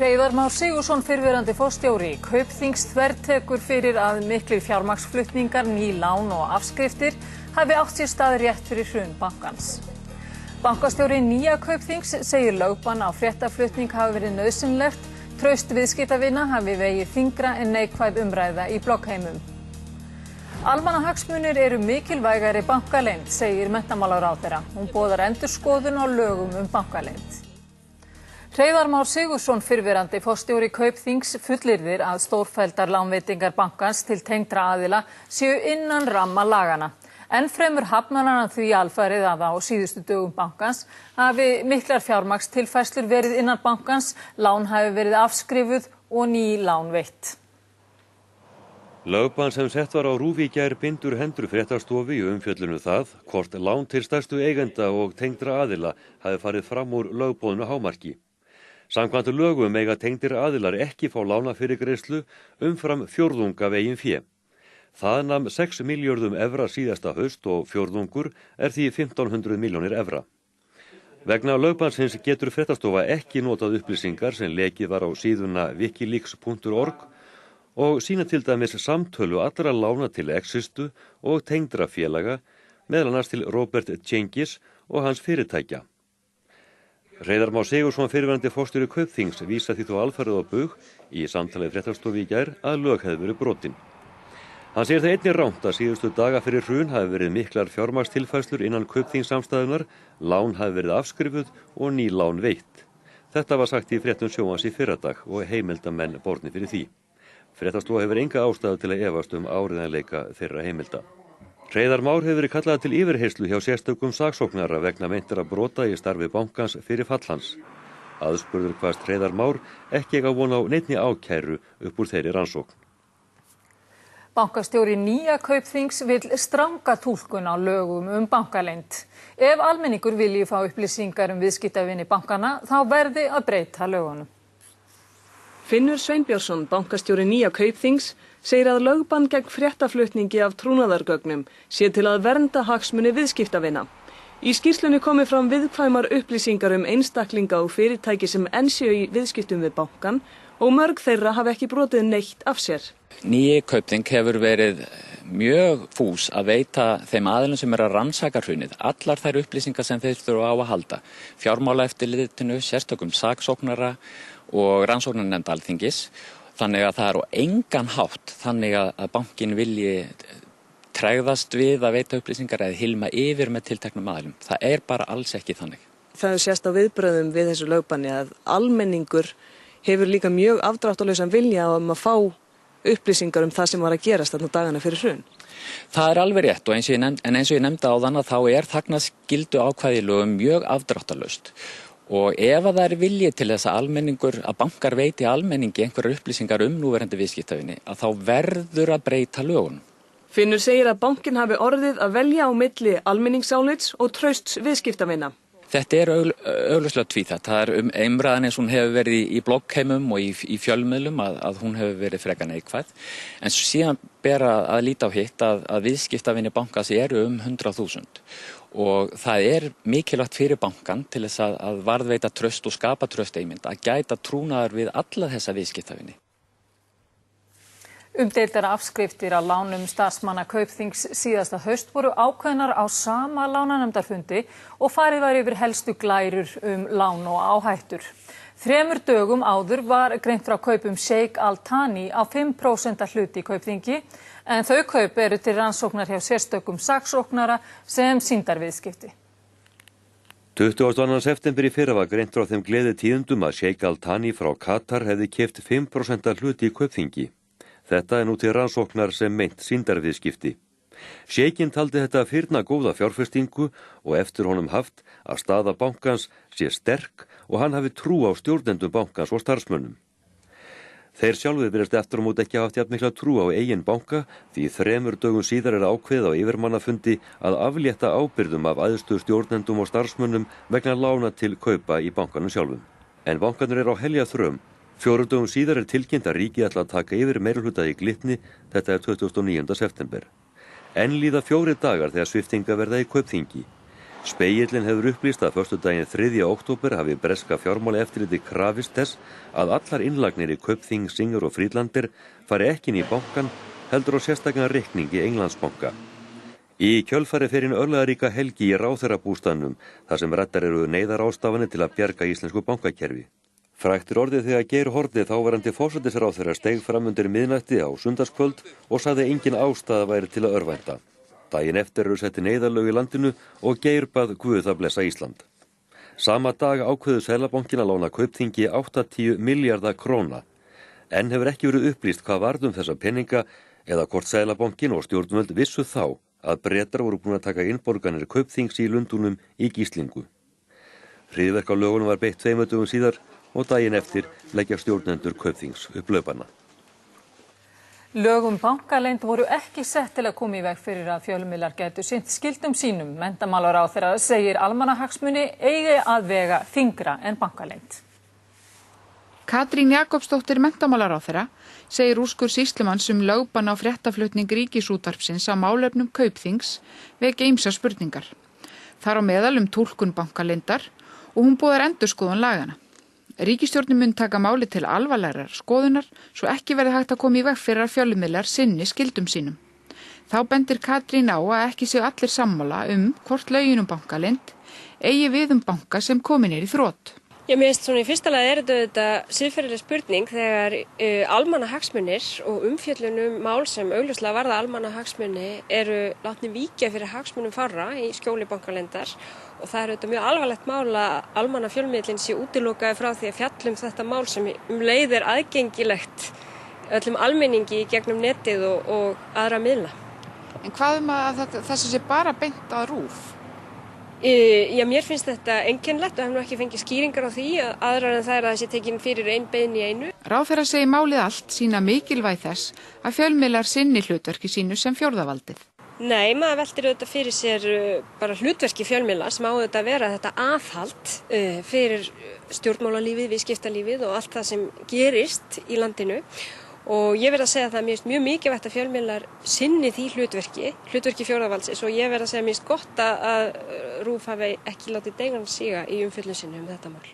Hreiðar Már Sigurðsson fyrrverandi forstjóri Kaupþings þvertekur fyrir að miklir fjármagnsflutningar, ný lán og afskriftir hafi átt sér stað rétt fyrir hrun bankans. Bankastjóri nýja Kaupþings segir lögbann á fréttaflutning hafi verið nauðsynlegt, traust viðskiptavina hafi vegið þyngra en neikvæð umræða í bloggheimum. Almannahagsmunir eru mikilvægari bankaleynd, segir menntamálaráðherra. Hún boðar endurskoðun á lögum bankaleynd. Hreiðar Már Sigurðsson fyrrverandi forstjóri Kaupþings fullyrðir að stórfelldar lánveitingar bankans til tengdra aðila séu innan ramma laganna. Enn fremur hafnar hann því alfarið að á síðustu dögum bankans hafi miklar fjármagnstilfærslur verið innan bankans, lán hafi verið afskrifuð og ný lán veitt. Lögbann sem sett var á RÚV í gær bindur hendur fréttastofu í umfjöllun það hvort lán til stærstu eigenda og tengdra aðila hafi farið fram úr lögboðnu hámarki. Samkvæmt lögum eiga tengdir aðilar ekki fá lánafyrirgreiðslu umfram fjórðung af eigin fé. Það nam 6 milljörðum evra síðasta haust og fjórðungur því 1500 milljónir evra. Vegna lögbannsins getur fréttastofa ekki notað upplýsingar sem lekið var á síðuna wikileaks.org og sýna til dæmis samtölu allra lána til Existu og tengdra félaga, meðal annars til Robert Cengiz og hans fyrirtækja. Hreiðar Már Sigurðsson fyrrverandi forstjóri Kaupþings vísa því þó alfarið á bug í samtali við fréttastofu í gær að lög hefði verið brotin. Hann segir það einnig rangt að síðustu daga fyrir hrun hafi verið miklar fjármagnstilfærslur innan Kaupþingssamstæðunar, lán hafi verið afskrifuð og ný lán veitt. Þetta var sagt í fréttum sjónvarps í fyrradag og heimildamenn borni fyrir því. Fréttastofa hefur enga ástæðu til að efast áreiðanleika þeirra heimilda. Hreiðar Már hefur verið kallað til yfirheyrslu hjá sérstökum saksóknara vegna meintra brota í starfi bankans fyrir fall hans. Aðspurður kvaðst Hreiðar Már ekki eiga von á neinni ákæru upp úr þeirri rannsókn. Bankastjóri nýja Kaupþings vill stranga túlkun á lögum bankaleynd. Ef almenningur vilji fá upplýsingar viðskiptavini bankana, þá verði að breyta lögunum. Finnur Sveinbjörnsson, bankastjóri nýja Kaupþings, segir að lögbann gegn fréttaflutningi af trúnaðargögnum sé til að vernda hagsmuni viðskiptavina. Í skýrslunni komi fram viðkvæmar upplýsingar einstaklinga og fyrirtæki sem enn séu í viðskiptum við bankan og mörg þeirra hafi ekki brotið neitt af sér. Nýji Kaupþing hefur verið mjög fús að veita þeim aðilum sem að rannsaka hrunið allar þær upplýsingar sem þeir þurfa á að halda. Fjármálaeftirlitinu, sérstökum saksóknara og rannsóknarnefnd Alþingis. Þannig að það er á engan hátt þannig að bankinn vilji tregðast við að veita upplýsingar eða hilma yfir með tilteknum aðilum. Það er bara alls ekki þannig. Það er sést á viðbröðum við þessu lögbanni að almenningur hefur líka mjög afdráttarlausan vilja að fá upplýsingar það sem var að gerast þarna dagana fyrir hrun. Það er alveg rétt og eins og ég nefndi áðan að þá er þagnarskyldu ákvæði í lögum mjög afdráttarlaust. Og ef það er vilji til þess að bankar veiti almenningi einhverjar upplýsingar núverandi viðskiptavini, að þá verður að breyta lögunum. Finnur segir að bankinn hafi orðið að velja á milli almenningsálits og trausts viðskiptavina. Þetta er augljóslega tvíþætt. Það er umræðan eins og hún hefur verið í bloggheimum og í fjölmiðlum að hún hefur verið frekar neikvæð. En síðan ber að líta á hitt að viðskiptavini bankans eru 100.000. Og það er mikilvægt fyrir bankan til þess að varðveita traust og skapa trausteymind, að gæta trúnaðar við alla þessa viðskiptavini. Umdeildar afskriftir á lánum starfsmanna Kaupþings síðasta haust voru ákveðnar á sama lánanefndarfundi og farið var yfir helstu glærur lán og áhættur. 3 dögum áður var greint frá kaupum Sheikh Al-Thani á 5% hlut í Kaupþingi, en þau kaup eru til rannsóknar hjá sérstökum saksóknara sem sýndarviðskipti. 22. september í fyrra var greint frá þeim gleðitíðindum að Sheikh Al-Thani frá Katar hefði keypt 5% hlut í Kaupþingi. Þetta er nú til rannsóknar sem meint sýndarviðskipti. Sheikhinn taldi þetta fyrna góða fjárfestingu og eftir honum haft að staða bankans sé sterk og hann hafi trú á stjórnendum bankans og starfsmönnum. Þeir sjálfir virðast eftir á móti ekki haft jafn mikla trú á eigin banka því 3 dögum síðar ákveðið á yfirmannafundi að aflétta ábyrgðum af æðstu stjórnendum og starfsmönnum vegna lána til kaupa í bankanum sjálfum. En bankanur á helja þröm. 4 dögum síðar tilkynnt að ríkið ætla að taka yfir meirihluta í Glitni, þetta er 29. september. Enn líða 4 dagar þegar sviptinga verða í Kaupþingi. Spegillinn hefur upplýst að föstudaginn 3. október hafi breska fjármálaeftirlitið krafist þess að allar innlagnir í Kaupþing, Singer og Friedlander fari ekki inn í bankann, heldur á sérstakan reikning í Englandsbanka. Í kjölfari fer inn örlagaríka helgi í ráðherrabústaðnum þar sem ræddar eru neyðarástafanir til að bjarga íslensku bankakerfi. Frægt orðið þegar Geir Haarde þáverandi forsætisráðherra steig fram undir miðnætti á sunnudagskvöld og sagði engin ástæða væri til að örvænta. Daginn eftir eru setti neyðarlög í landinu og Geir bað Guð að blessa Ísland. Sama dag ákveður Seðlabankinn að lána Kaupþingi 80 milljarða króna. Enn hefur ekki verið upplýst hvað varð þessa peninga eða hvort Seðlabankinn og stjórnvöld vissu þá að Bretar voru búin að taka innborganir Kaupþings í Lundúnum í gíslingu. Hryðjuverk á lögunum var beitt 2 dögum síðar og daginn eftir leggja stjórnendur Kaupþings upp laupana. Lög bankaleynd voru ekki sett til að koma í veg fyrir að fjölmiðlar gætu sinnt skyldum sínum. Menntamálaráðherra segir almannahagsmuni eigi að vega þyngra en bankaleynd. Katrín Jakobsdóttir menntamálaráðherra segir úrskurð sýslumanns lögbann á fréttaflutning Ríkisútvarpsins á málefnum Kaupþings vekja ýmsar spurningar. Þar á meðal túlkun bankaleyndar og hún boðar endurskoðun laganna. Ríkisstjórnin mun taka máli til alvarlegrar skoðunar svo ekki verði hægt að koma í veg fyrir að fjölmiðlar sinni skyldum sínum. Þá bendir Katrín á að ekki séu allir sammála hvort lögin bankaleynd eigi við banka sem komin í þrot. Mér finnst svona í fyrsta lagi þetta siðferðileg spurning þegar almannahagsmunir og umfjöllun mál sem augljóslega varða almannahagsmuni eru látnir víkja fyrir hagsmunum fárra í skjóli bankaleyndar og það er mjög alvarlegt mál að almannafjölmiðillinn sé útilokaður frá því að fjalla þetta mál sem leið er aðgengilegt öllum almenningi í gegnum netið og aðra miðla. En hvað að þessi sé bara beint að RÚV? Mér finnst þetta einkennilegt og hef nú ekki fengið skýringar á því aðrar en það er að þessi tekin fyrir ein beiðni í einu. Ráðherra segir málið allt sýna mikilvægi þess að fjölmiðlar sinni hlutverki sínu sem fjórðavaldið. Nei, maður veltir auðvitað fyrir sér bara hlutverki fjölmiðla sem á auðvitað að vera þetta aðhald fyrir stjórnmálalífið, viðskiptalífið og allt það sem gerist í landinu. Og ég verð að segja að það er mjög mikilvægt að fjölmiðlar sinni því hlutverki fjórðavaldsins og ég verð að segja að mér finnst gott að RÚV hafi ekki látið deigan síga í umfjöllun sinni þetta mál.